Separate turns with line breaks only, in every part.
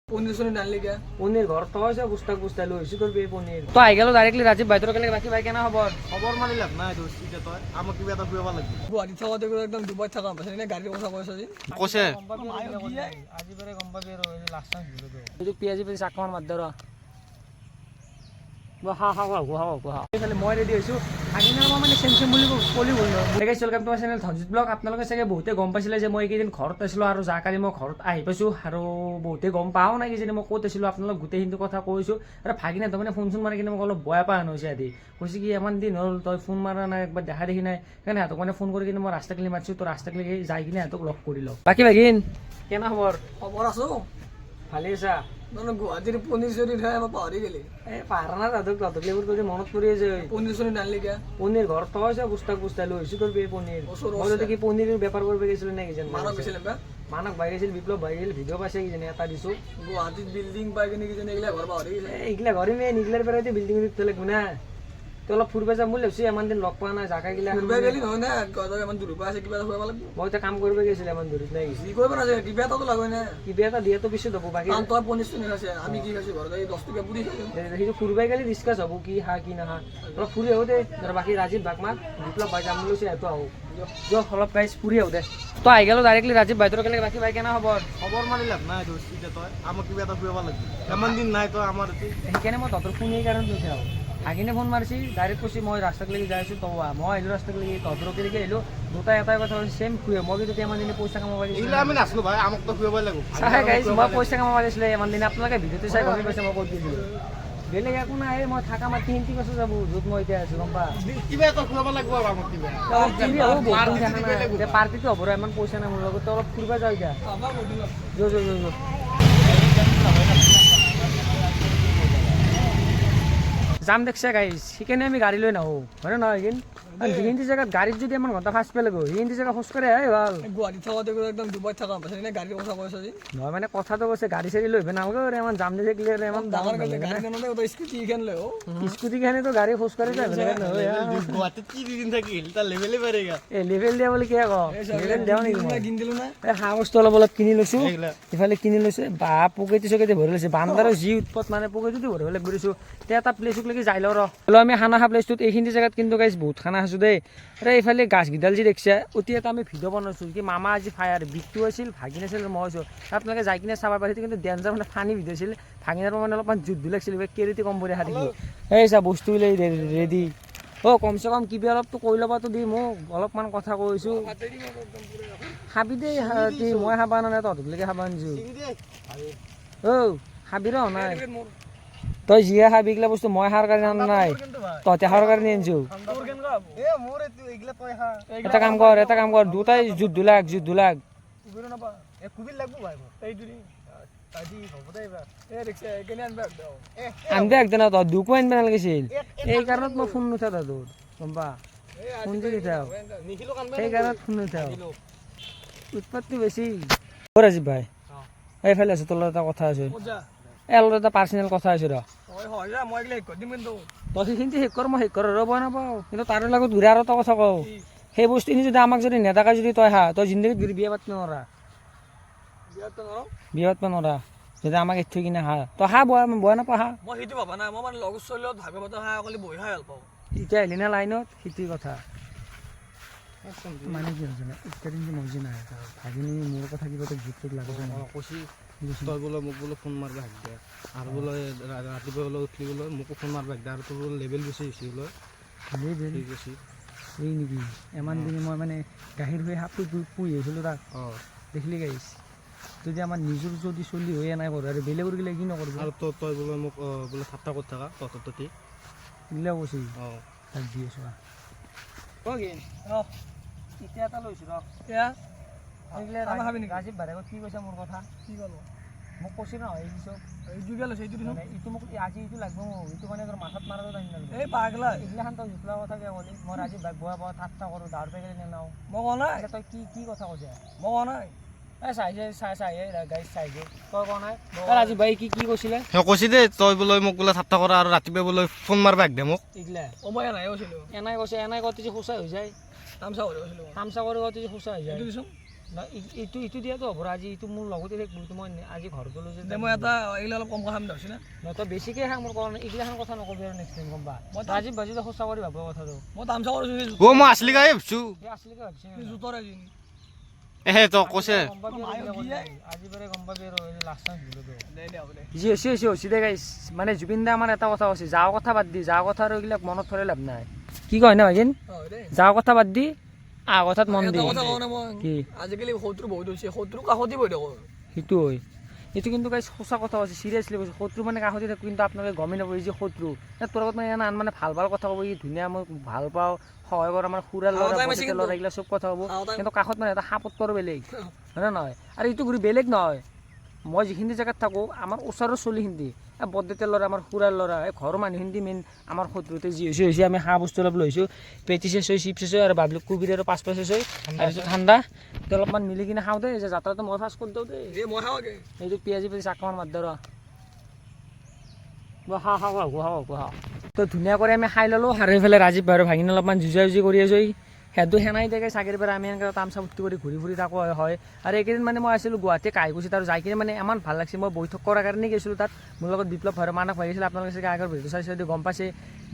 পনির শুনে ডাললি কে
পনির ঘর তো হয়েছে পুস্তক পুস্তাই লইছি তোর বিয়ে পনির তো আই গেল ডাইরেক্টলি রাজীব ভাই তোর কাছে বাকি ভাই কেনা খবর
খবর মানি লাভ নাই দোস্ত এটা তো আমাক কিবা এটা খুৱাব লাগিব
গুৱাহাটী থাকোঁতে একদম ডুবাই থাকা পাইছে নে গাড়ীৰ কথা কৈছ আজি
কৈছে
আজি বারে গম পাবি আর লাস্ট টাইম ভিডিও তো তুই পিয়াজি পেজি চাকমান মার দরা হা হা হা হা হা এখানে মই রেডি হইছো আগিনাৰ মই মানে সেম বুলি কলি বললো guys welcome to my channel Dhanjit blog আপোনালোকে চাগে বহুতে গম পাইছিলে যে মই এইকেইদিন ঘৰত আছিলো আৰু যাকালি মই ঘৰত আহি পাইছো আৰু বহুতে গম পাও নাই কিজানি মই ক'ত আছিলো আপোনালোক গোটেইখিনি কথা কৈছো আৰু ভাগিনা তো মানে ফোন মাৰি কিনে মোক অলপ বয়া পা হৈছে আদি কৈছে কি ইমান দিন হ'ল তই ফোন মাৰা নাই একবাৰ দেখা দেখি নাই সেইকাৰণে সিহঁতক মানে ফোন কৰি কিনে মই ৰাস্তাকলি মাতিছো তো ৰাস্তাকলি যাই কিনে সিহঁতক লগ কৰি লওঁ বাকী ভাগিন কেনা খবৰ
খবৰ আছো
ভালে আছা
মানে গুৱাহাটীৰ পনিৰ চনিৰ খাই মই পাহৰি গেলি
পাৰা না তহঁতক লেবুৰ কৰি মনত পৰি আছে
পনিৰ চনিৰ ডাললি কে
পনিৰ ঘৰত তো হৈছে পুস্তক পুস্তাই লৈছো তোৰ বিয়ে পনিৰ মই যদি কি পনিৰৰ বেপাৰ কৰিব গৈছিলো নে কিজানি
মানক গৈছিলে বা
মানক বাই গৈছিল বিপ্লৱ বাই গৈছিল ভিডিঅ' পাইছে কিজানি এটা দিছো
গুৱাহাটীত বিল্ডিং পাই কিনে কিজানি এইগিলা ঘৰ পাহৰি গৈছে
এইগিলা ঘৰে মেইন এইগিলাৰ পৰাইতো বিল্ডিং লাগব না তো অলপ ফুৰিব যাম বুলি ভাবিছো ইমান দিন লগ পোৱা নাই জাগা গিলা
ফুৰিব গেলি নহয় না গজৰ ইমান দূৰ পৰা আছে কিবা এটা খুৱাব লাগিব
মই এতিয়া কাম কৰিব গৈছিলো ইমান দূৰত নাই
যি কৰিব নাযায় কিবা এটাতো লাগে না
কিবা এটা দিয়াতো পিছত হ'ব বাকী
কাৰণ তই পনিৰ চনিৰ আছে আমি কি খাইছো ঘৰত এই 10 টকা পুৰি খাইছো
সেইটো ফুৰিব গেলি ডিছকাছ হ'ব কি হা কি নাহা অলপ ফুৰি আহো দে আৰু বাকী ৰাজীৱ বাগমাক বিপ্লৱ বাই যাম বুলি কৈছে সেইটো আহো অলপ গাইছ ফুৰি আহো দে তো আহি গেলো ডাইৰেক্টলি ৰাজীৱ ভাই তোৰ কালে বাকী ভাই কেনা খবৰ
খবৰ মানি লাভ নাই দোস্ত এটা তো আমাক কিবা এটা খুৱাব লাগিব ইমান দিন নাই তো আমাৰ
সেইকাৰণে মই তহঁতৰ ফোন কাৰণে লৈছে আহো আগিনে ফোন মাৰিছি ডাইৰেক্ট কৈছি মই ৰাস্তাক লাগি যাই আছো তই মই আহিলো ৰাস্তাক লাগি তহঁতৰ লৈকে আহিলো দুটাই এটাই কথা চেম খুৱে মই কিন্তু ইমান দিনে পইচা কামাব পাৰিছিলো
এইগিলা আমি নাচলো ভাই আমাক তো খুৱাব লাগিব
চাহে গাইছ মই পইচা কামাব পাৰিছিলো ইমান দিনে আপোনালোকে ভিডিঅ'টো চাই গমে পাইছে মই ক'ত দিছিলো বেলেগ একো নাই মই থাকা মাতি হিন্তি পাছত যাব য'ত মই এতিয়া আছো গম পা
কিবা এটা খুৱাব লাগিব আৰু আমাক কিবা
পাৰ্টিটো হ'ব ইমান পইচা নাই মোৰ লগত অলপ ফুৰিব যাওঁ এতিয়া যাম দেখছে গাইছ সেইকাৰণে আমি গাড়ী লৈ নাহো হয় নহয় সেইখিনি জেগাত গাড়ীত যদি ইমান ঘণ্টা ফাৰ্ষ্ট পেলাব সেইখিনি জেগা খোজ কাঢ়ি আহে ভাল
গুৱাহাটী থাকোঁতে একদম ডুবাই থাকা পাইছে নে গাড়ীৰ কথা কৈছ আজি
নহয় মানে কথাটো কৈছে গাড়ী চাড়ী লৈ নালাগে আৰু ইমান যাম দেখি ক্লিয়াৰ ইমান
ডাঙৰ গাড়ী গাড়ীখনতে স্কুটি কেন লৈ
স্কুটি খানেতো গাড়ী খোজ কাঢ়ি যায়
গুৱাহাটীত কি দিন থাকিল তাৰ লেভেলে পাৰেগা
এই লেভেল দিয়া বুলি কি আকৌ লেভেল দিওঁ নেকি মই
কিনি দিলো না
এই হাঁহ বস্তু অলপ অলপ কিনি লৈছো ইফালে কিনি লৈছে বা পকেটি চকেটি ভৰি লৈছে বান্দাৰৰ যি উৎপাত মানে পকেটিটো ভৰি পেলাই ঘূৰিছো এতিয়া এটা প্লেচক লাগি যাই লওঁ ৰ আমি খানা খা প্লেচটোত এইখিনি জেগাত কিন্তু গাইছ বহুত খানা খাইছোঁ দেই এইফালে গাছকেইডাল যি দেখিছে অতি এটা আমি ভিডিঅ' বনাইছোঁ কি মামা আজি ফায়াৰ বিকটো আছিল ভাগিন আছিল মই হৈছোঁ আপোনালোকে যাই কিনে চাব পাৰিছে কিন্তু ডেঞ্জাৰ মানে ফানি ভিডিঅ' আছিল ভাগিনাৰ মানে অলপমান যুদ্ধ লাগিছিল কেৰিটি কম কৰি খাই থাকিব এই চা বস্তুবিলাক ৰেডি কমচে কম কিবা অলপতো কৈ ল'বাতো দি মোক অলপমান কথা কৈছোঁ খাবি দেই মই খাবা নাই তহঁতলৈকে খাবা আনিছোঁ খাবি ৰ নাই তই যিয়ে খাবি এইগিলা বস্তু মই খাৰ কাৰণে আনা নাই তহঁতে খাৰ কাৰণে আনিছোঁ এটা কাম কৰ দুটাই যুদ্ধ লাগ আনবে একদিন তই দুকো আনব নালাগিছিল এই কাৰণত মই ফোন নুঠা তোৰ গম পা ফোন যে নুঠাও সেই কাৰণত ফোন নুঠাও উৎপাতটো বেছি ৰাজীৱ ভাই এইফালে আছে তোৰ এটা কথা আছে এলৰ এটা পাৰ্চনেল কথা আছে ৰ তই সেইখিনি শেষ কৰ মই শেষ কৰ ৰ'ব নাপাওঁ কিন্তু তাৰ লগত ঘূৰা আৰু এটা কথা কওঁ সেই বস্তুখিনি যদি আমাক যদি নেদাকে যদি তই তই জিন্দগীত ঘূৰি বিয়া পাতিব নোৱাৰা যদি আমাক এৰি থৈ কিনে তই বয়া নাপাওঁ
মই সেইটো ভাবা নাই মই মানে লগৰ ছোৱালীৰ লগত ভাগৱত অকলে বহি খাই ভাল পাওঁ
এতিয়া আহিলি না লাইনত সেইটোৱে কথা মানে কি হৈছে ইত্যাদি মজি নাই ভাগিনী মোৰ কথা কিবা এটা গীত লাগিছে
কৈছি তই বোলে মোক বোলে ফোন মাৰিব হাক আৰু বোলে ৰাতিপুৱা বোলে উঠলি বোলে মোকো ফোন মাৰিব হাক আৰু তোৰ বোলে লেভেল বেছি হৈছে বোলে
এই নেকি ইমান দিন মই মানে গাখীৰ হৈ সাপটো পুহি আহিছিলোঁ তাক দেখিলি গাইছ যদি আমাৰ নিজৰ যদি চলি হৈ নাই কৰোঁ আৰু বেলেগৰ গিলা কি নকৰিব
আৰু তই বোলে মোক বোলে ঠাট্টা কৰি থাকা তহঁতৰ ততি
এইগিলা কৈছি তাক দি আছোঁ এতিয়া এটা লৈছোঁ ৰাজীৱ ভাইক কি কৈছে মোৰ কথা
কি ক'লো
মোক কৈছে নহয় এই চব ইটো মোক আজি ইটো লাগব মোক ইটো মানে তোৰ মাথাত মাৰাটো টাইম নালাগে
এই পাগলা
এইগিলাখান তই জুতলা কথা কিয় ক'লি মই ৰাজীৱ ভাইক বয়া পাওঁ ঠাট্টা কৰোঁ দাউৰ পেকেট নেনাও
মই কোৱা নাই
তই কি কথা কৈছে
মই কোৱা নাই
চাই গাইজ চাই তই কোৱা নাই ৰাজীৱ ভাই কি কৈছিলে
কৈছি দেই তই বোলে মোক বোলে ঠাট্টা কৰা আৰু ৰাতিপুৱা বোলে ফোন মাৰিব হাক দে মোক
এইগিলা
মই এনাই কৈছিলোঁ
কৈছে এনাই কত যে সঁচা হৈ যায়
তামচা কৰি কৈছিলোঁ
তামচা কৰি কত যে সঁচা হৈ যায় এইটো এইটো দিয়াতো হ'ব আজি এইটো মোৰ লগতে থাকিব মই আজি ঘৰত গ'লো যে
দে মই এটা এইগিলা অলপ কমকৈ খাম ধৰছি না
নহয় তই বেছিকৈ খাম মোৰ কাৰণে এইগিলাখান কথা নকবি আৰু নেক্সট টাইম গম পা আজি বাজি সঁচা কৰি ভাবো কথাটো
মই তামচা কৰিছোঁ
অ মই আসলি গায়ে ভাবছো
সেই আছলিকে ভাবছি
জোতৰ এদিন
এহে তো কৈছে
আজি বাৰে গম পাবি আৰু লাষ্ট টাইম
দে হ'ব দে
যি হৈছে দে গাইছ মানে জুবিন দা আমাৰ এটা কথা কৈছে যাওঁ কথা বাদ দি যাওঁ কথা আৰু এইবিলাক মনত থলে লাভ নাই কি কয় না ভাগিন
দে
যাওঁ কথা বাদ দি কথাত মন দি
এটা কথা কওঁ না মই
কি
আজিকালি শত্ৰু বহুত হৈছে শত্ৰু কাষতে বহি থাকোঁ
সেইটো হয় এইটো কিন্তু গাইছ সঁচা কথা কৈছে চিৰিয়াছলি কৈছে শত্ৰু মানে কাষতে থাকোঁ কিন্তু আপোনালোকে গমেই নাপাব যে শত্ৰু তোৰ আগত মানে আন মানে ভাল ভাল কথা ক'ব ই ধুনীয়া মই ভাল পাওঁ সহায় কৰা আমাৰ খুৰাৰ ল'ৰা এইগিলা চব কথা হ'ব কিন্তু কাষত মানে এটা সাপত্তৰ বেলেগ হয়নে নহয় আৰু এইটো ঘূৰি বেলেগ নহয় মই যিখিনি জেগাত থাকোঁ আমাৰ ওচৰৰ চলিখিনি বৰদেউতাৰ ল'ৰা আমাৰ খুৰাৰ ল'ৰা এই ঘৰৰ মানুহখিনি মেইন আমাৰ শত্ৰুতে যি হৈছে আমি হাঁহ বস্তু অলপ লৈছোঁ পেটি চেছ হৈ চিপছ হৈ আৰু বাবলুক কুবিৰ আৰু পাঁচ চেছ হৈ তাৰপিছত ঠাণ্ডা অলপমান মিলি কিনে খাওঁ দেই যে যাত্ৰাটো মই ফাৰ্ষ্ট কৰি দিওঁ দেই
মই খাওঁ
এইটো পিঁয়াজি চাকমান মাত ধৰ খাওঁ তো ধুনীয়া কৰি আমি খাই ল'লোঁ আৰু এইফালে ৰাজীৱ বাৰু ভাগিন অলপমান যুঁজি কৰি আছোঁ সেইটো সেনাই থাকে চাকৰিৰ পৰা আমি এনেকৈ তামচা ফূৰ্তি কৰি ঘূৰি ফুৰি থাকোঁ হয় আৰু এইকেইদিন মানে মই আছিলোঁ গুৱাহাটী কাহিকুছিত আৰু যাই কিনে মানে ইমান ভাল লাগিছে মই বৈঠক কৰাৰ কাৰণে গৈছিলোঁ তাত মোৰ লগত বিপ্লৱ ভাৰ মানস ভাগিছিল আপোনালোকে চাগে আগৰ ভিডিঅ' চাইছে যদি গম পাইছে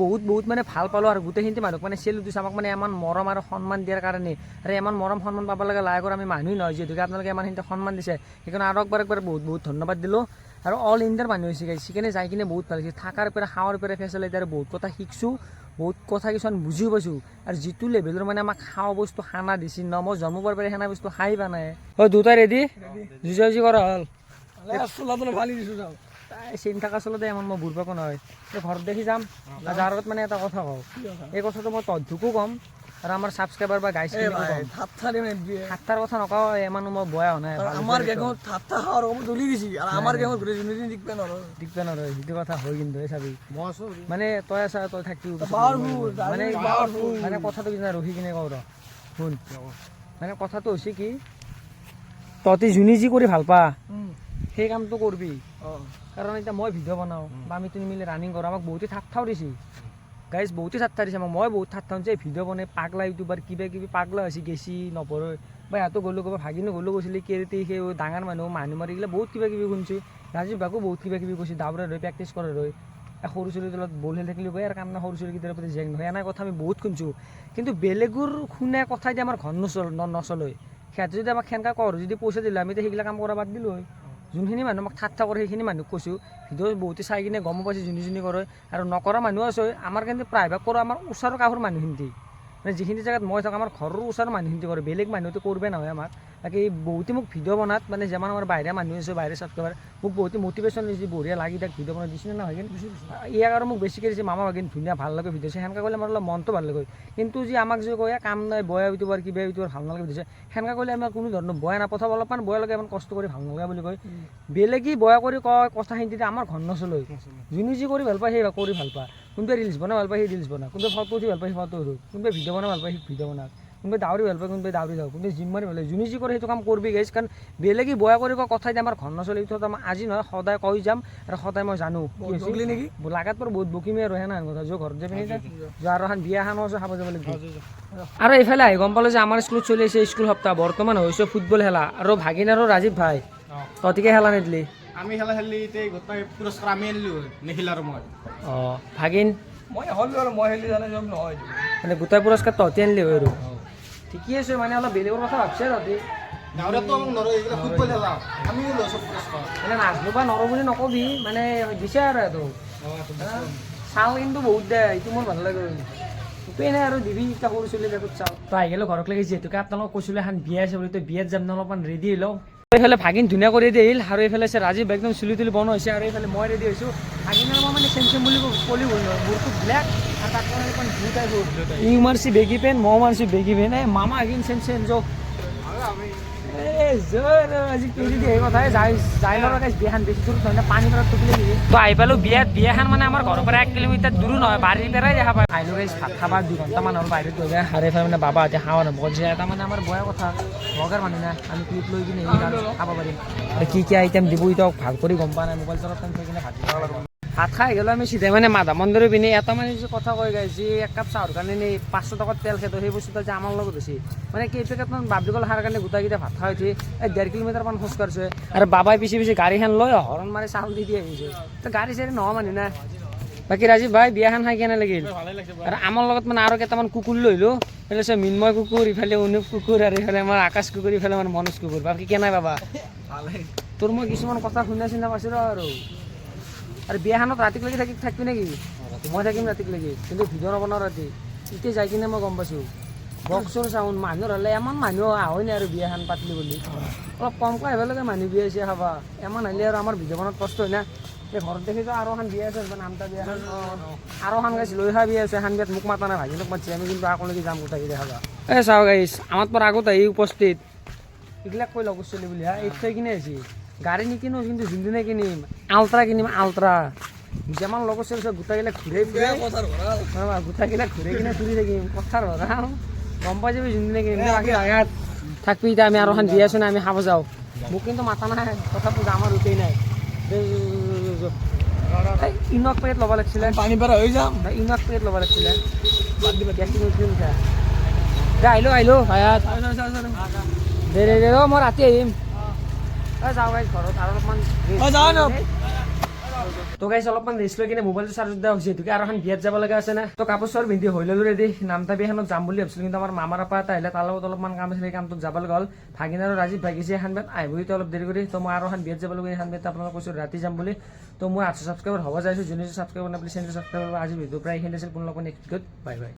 বহুত মানে ভাল পালোঁ আৰু গোটেইখিনি মানুহক মানে চেলুট দিছোঁ আমাক মানে ইমান মৰম আৰু সন্মান দিয়াৰ কাৰণে আৰু ইমান মৰম সন্মান পাব লাগে লাইকৰ আমি মানুহেই নহয় যিহেতুকে আপোনালোকে ইমানখিনি সন্মান দিছে সেইকাৰণে আৰু একবাৰ বহুত ধন্যবাদ দিলোঁ আৰু অল ইণ্ডিয়াৰ মানুহ হৈছে গাইছে সেইকাৰণে যাই কিনে বহুত ভাল লাগিছে থকাৰ পৰা খাৱাৰ পৰা ফেচিলিটি আৰু বহুত কথা শিকিছোঁ বহুত কথা কিছুমান বুজিও পাইছোঁ আৰু যিটো লেভেলৰ মানে আমাক খাওঁ বস্তু খানা দিছিল ন মই জন্ম পোৱাৰ পৰা সেনা বস্তু খাই পোৱা নাই দুটাই ৰেডি যুঁজি কৰা হ'ল
চোলাটো ফালি দিছোঁ যাওঁ
চিন থকা চলতে ইমান মই বুঢ় নহয় এই ঘৰত দেখি যাম যাৰ আগত মানে এটা কথা কওঁ এই কথাটো মই তথ্যকো ক'ম আৰু আমাৰ ছাবস্ক্ৰাইবাৰ বা গাইছ সাতটাৰ কথা নকওঁ ইমানো মই বয়া হোৱা নাই
আমাৰ গেঙত ঠাট্টা খাৱাৰ ক'ব তুলি দিছি আৰু আমাৰ গেঙত ঘূৰি যোনে দিকপে নৰয়
সেইটো কথা হয় কিন্তু এই চাবি মানে তই আছা তই থাকিব মানে কথাটো কি ৰখি কিনে কওঁ ৰ শুন মানে কথাটো হৈছে কি তহঁতি যোনে যি কৰি ভাল পা সেই কামটো কৰিবি কাৰণ এতিয়া মই ভিডিঅ' বনাওঁ বা আমি তুমি মিলি ৰানিং কৰোঁ আমাক বহুতে ঠাট্টাও দিছে গাইজ বহুতে ঠাট্টা দিছে মই বহুত ঠাট্টা হৈছে ভিডিঅ' বনাই পাগলা ইউটিউবাৰ কিবা পাগলা হৈছে গেছি নপৰে বা সিহঁতো গ'লোঁ ক'ৰবাত ভাগিনো গ'লোঁ কৈছিলে কেৰেটি সেই ডাঙৰ মানুহ মাৰি এইগিলা বহুত কিবা কিবি শুনিছোঁ ৰাজীৱ বাকো বহুত কিবা কিবি কৈছে দাউৰা ৰৈ প্ৰেক্টিছ কৰে ৰৈ সৰু ছোৱালীৰ তলত বল খেলি থাকিলেও কয় আৰু কাম নাই সৰু ছোৱালীকেইটাৰ প্ৰতি জেং নহয় এনে কথা আমি বহুত শুনিছোঁ কিন্তু বেলেগৰ শুনে কথা এতিয়া আমাৰ ঘৰ নচলে সিহঁতে যদি আমাক সেনেকৈ কওঁ যদি পইচা দিলে আমি সেইগিলা কাম কৰা বাদ দিলোঁ হয় যোনখিনি মানুহ আমাক ঠাট্টা কৰে সেইখিনি মানুহক কৈছোঁ ভিডিঅ' বহুতে চাই কিনে গম পাইছে যোনে কৰে আৰু নকৰা মানুহ আছে আমাৰ কিন্তু প্ৰায়ভাগ কৰোঁ আমাৰ ওচৰৰ কাষৰ মানুহখিনি মানে যিখিনি জেগাত মই থাকোঁ আমাৰ ঘৰৰ ওচৰৰ মানুহখিনি কৰে বেলেগ মানুহটো কৰিবই নহয় আমাক বাকী বহুতে মোক ভিডিঅ' বনাত মানে যিমান আমাৰ বাহিৰা মানুহ আছে বাহিৰে ছাবস্ক্ৰাইবাৰ মোক বহুতে মটিভেশ্যন দিছে বঢ়িয়া লাগি তাক ভিডিঅ' বনাই দিছে নহয় কিন্তু ইয়াক আৰু মোক বেছিকৈ দিছে মামা ভাগিন ধুনীয়া ভাল লাগে ভিডিঅ' সেনেকৈ ক'লে আমাৰ অলপ মনটো ভাল লাগে কিন্তু যি আমাক যে কয় কাম নাই বয়া ইউটিউবাৰ কিবা ইউটিউবাৰ ভাল নালাগে দিছে সেনেকৈ ক'লে আমাৰ কোনো ধৰণৰ বয়া নাপঠাব অলপমান বয়া লাগে ইমান কষ্ট কৰি ভাল নালাগে বুলি কয় বেলেগেই বয়া কৰি কয় কথাখিনি আমাৰ ঘৰ নচলে যোনে যি কৰি ভাল পায় সেই কৰি ভাল পায় কোনোবাই ৰিলচ বনাই ভাল পায় সেই ৰিলচ বনায় কোনোবাই ফটো উঠি ভাল পায় সেই ফটো উঠো কোনোবাই ভিডিঅ' বনাই ভাল পায় সেই ভিডিঅ' বনায় কোনোবাই দাউৰি ভাল পায় কোনোবাই দাউৰি যাওঁ কোনোবাই জিম মাৰি ভাল পায় যোনে যি কৰে সেইটো কাম কৰিবি গাইছ কাৰণ বেলেগে বয়া কৰি কোৱা কথা এতিয়া আমাৰ ঘৰ নচলে এইটো আমাৰ আজি নহয় সদায় কৈ যাম আৰু সদায় মই জানো নেকি লাগাত পৰা বহুত বকিমেই আৰু সেনা কথা যোৱা ঘৰত যাবি যোৱা আৰু এখন বিয়া এখন আছে খাব যাব লাগিব আৰু এইফালে আহি গম পালোঁ যে আমাৰ স্কুলত চলি আছে স্কুল সপ্তাহ বৰ্তমান হৈছে ফুটবল খেলা আৰু ভাগিন আৰু ৰাজীৱ ভাই তহঁতিকে খেলা নিদিলি
আমি খেলি এতিয়া গোটেই পুৰস্কাৰ আমি আনিলোঁ নিখিল আৰু মই
ভাগিন
মই হ'লো আৰু মই খেলি জানে জব নহয়
মানে গোটেই পুৰস্কাৰ তহঁতি আনিলি হয় আৰু ঠিকেই আছে মানে অলপ বেলেগৰ কথা ভাবছে তহঁতি
ফুটবল খেলা আমিও লৈছোঁ পুৰস্কাৰ
মানে নাচলো বা নৰ বুলি নকবি মানে দিছে আৰু এইটো চাল কিন্তু বহুত দে এইটো মোৰ ভাল লাগে উপায় নাই আৰু দিবি এতিয়া সৰু ছোৱালী বেগত চাওঁ তই আহি গ'লোঁ ঘৰক লাগি যিহেতুকে আপোনালোকক কৈছিলোঁ এখন বিয়া আছে বুলি তই বিয়াত যাম অলপমান ৰেডি হৈ লওঁ এইফালে ভাগিন ধুনীয়া কৰি ৰেডি আহিল আৰু এইফালে আছে ৰাজীৱ একদম চুলি তুলি বনোৱা হৈছে আৰু এইফালে মই ৰেডি হৈছোঁ ভাগিনৰ মই মানে চেম বুলি ক'লি হ'ল নহয় মোৰটো ব্লেক আৰু তাক মানে অকণ ব্লু টাইপৰ ই মাৰিছে বেগী পেণ্ট মই মাৰিছোঁ বেগী পেণ্ট এই মামা আহিন চেম য'ক আজি পিন্ধি দিয়ে কথাই যাই ল'ৰা বিয়াখন বেছি দূৰ নহয় পানী পৰা টুকিলে তো আহি পালোঁ বিয়াখন মানে আমাৰ ঘৰৰ পৰা 1 কিলোমিটাৰ দূৰো নহয় বাৰীৰ পৰাই দেখা পায় আহিলোঁ ভাত খাবা 2 ঘণ্টামান হ'ল বাহিৰত গৈ যায় হাৰে খাই মানে বাবা এতিয়া খাওঁ নব যে এটা মানে আমাৰ বয়া কথা লগৰ মানুহ নাই আমি ক্লিপ লৈ কিনে খাব পাৰিম আৰু কি আইটেম দিব এতিয়া ভাল কৰি গম পোৱা নাই মোবাইল চলত চাই কিনে ভাত ভাত খাই গেলো আমি চিধাই মানে মাধৱ মন্দিৰৰ পিনে এটা মানে যে কথা কৈ গাইছে এক কাপ চাহৰ কাৰণে নি 500 টকাত তেল খেতো সেই বস্তুটো যে আমাৰ লগত হৈছে মানে কেইপেকেটমান বাবলিকল খাৰ কাৰণে গোটাইকেইটা ভাত খাই উঠি 1.5 কিলোমিটাৰমান খোজ কাঢ়িছে আৰু বাবাই পিছে পিছে গাড়ীখন লৈ হৰণ মাৰি চাউল দি আহিছে তো গাড়ী চাড়ী নহয় মানুহ না বাকী ৰাজীৱ ভাই বিয়াখন খাই কেনে লাগিল আৰু আমাৰ লগত মানে আৰু কেইটামান কুকুৰ লৈলো এইফালে মিন্ময় কুকুৰ ইফালে অনুপ কুকুৰ আৰু ইফালে আমাৰ আকাশ কুকুৰ ইফালে আমাৰ মনোজ কুকুৰ বাকী কেনে বাবা তোৰ মই কিছুমান কথা শুনা চিনা পাইছোঁ আৰু বিয়াখনত ৰাতিলৈকে থাকিবি নেকি মই থাকিম ৰাতিলৈকে কিন্তু ভিডিঅ' নবনাওঁ ৰাতি এতিয়া যাই কিনে মই গম পাইছোঁ বক্সৰ চাউণ্ড মানুহৰ হ'লে এমান মানুহ আহৈ নাই আৰু বিয়াখন পাতিলি বুলি অলপ কমকৈ আহিব লাগে মানুহ বিয়া চিয়া খাবা এমান আহিলে আৰু আমাৰ ভিডিঅ' বনাত কষ্ট হয় না এই ঘৰত দেখিছোঁ আৰু এখন বিয়া আছে নামটা বিয়াখন আৰু এখন গাইছে লৈ খোৱা বিয়া আছে এখন বিয়াত মোক মাতা নাই ভাগিনক মাতিছে আমি কিন্তু আগলৈকে যাম গোটাই খাবা এই চাওঁ গাইছ আমাৰ পৰা আগত আহি উপস্থিত এইবিলাক কৈ লগ চলি বুলি হা এই থৈ কিনে আহিছে গাড়ী নিকিনো কিন্তু যোনদিনে কিনিম আল্ট্ৰা কিনিম আল্ট্ৰা যিমান লগত চলিছে গোটাইগিলা ঘূৰাই ফুৰাই গোটাইগিলা ঘূৰাই কিনে ফুৰি থাকিম কথাৰ ভৰাও গম পাই যাবি যোনদিনে কিনিম বাকী আঘাত থাকবি এতিয়া আমি আৰু এখন বিয়া আছো না আমি খাব যাওঁ মোক কিন্তু মাথা নাই তথাপি আমাৰ উঠেই নাই ইনক প্লেট ল'ব লাগিছিলে
পানী পাৰা হৈ যাম
ইনক প্লেট ল'ব লাগিছিলে আহিলোঁ ভায়াত দে মই ৰাতি আহিম যাওঁ গাইছ ঘৰত আৰু অলপমান তো গাইছ অলপমান ৰেষ্ট লৈ কিনে মোবাইলটো চাৰ্জ দিয়া হৈছে সেইটোকে আৰু এখন বিয়াত যাব লগা আছে না তো কাপোৰ চাপোৰ পিন্ধি হৈ ল'লো ৰেডি নামতা বিয়াখনত যাম বুলি ভাবিছিলোঁ কিন্তু আমাৰ মামাৰ আপা এটা আহিলে তাৰ লগত অলপমান কাম আছিলে কামটোত যাব লগা হ'ল ভাগিন আৰু ৰাজীৱ ভাগিছে এখন বিয়াত আহিবতো অলপ দেৰি কৰি তো মই আৰু এখন বিয়াত যাব লগা এখন বিয়াত আপোনালোক কৈছোঁ ৰাতি যাম বুলি তো মই 800 ছাবস্ক্ৰাইবাৰ হ'ব যাইছোঁ যোনে ছাবস্ক্ৰাইবাৰ নাপালে চেনেলটো ছাবস্ক্ৰাইব কৰিব আজি ভিডিঅ' প্ৰায় এইখিনি আছিল কোনো লগত নেক্সট ভিডিঅ'ত বাই বাই